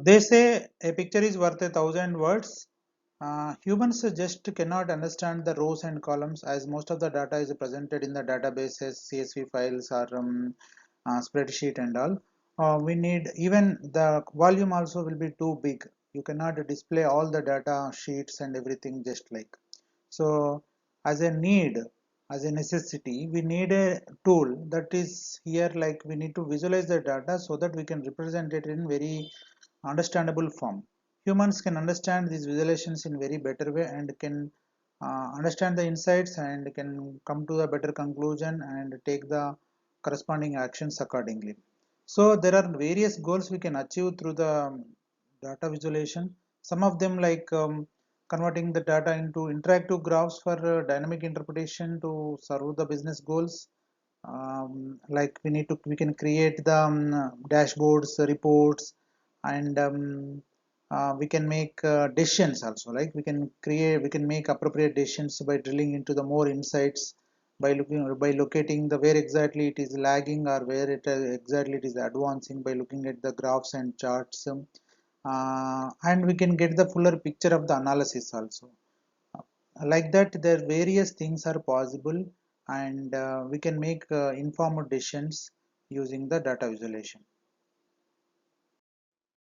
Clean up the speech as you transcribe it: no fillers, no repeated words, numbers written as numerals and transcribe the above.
They say a picture is worth 1,000 words. Humans just cannot understand the rows and columns, as most of the data is presented in the databases, CSV files, or spreadsheet and all. We need, even the volume also will be too big. You cannot display all the data sheets and everything just like. So as a need, as a necessity, we need a tool that is here, like we need to visualize the data so that we can represent it in very understandable form. Humans can understand these visualizations in very better way and can understand the insights and can come to a better conclusion and take the corresponding actions accordingly. So there are various goals we can achieve through the data visualization. Some of them, like converting the data into interactive graphs for dynamic interpretation to serve the business goals. Like we can create the dashboards, reports, and we can make decisions also. Like we can make appropriate decisions by drilling into the more insights, by locating the where exactly it is lagging or where it exactly it is advancing, by looking at the graphs and charts, and we can get the fuller picture of the analysis also. Like that, there various things are possible, and we can make informed decisions using the data visualization.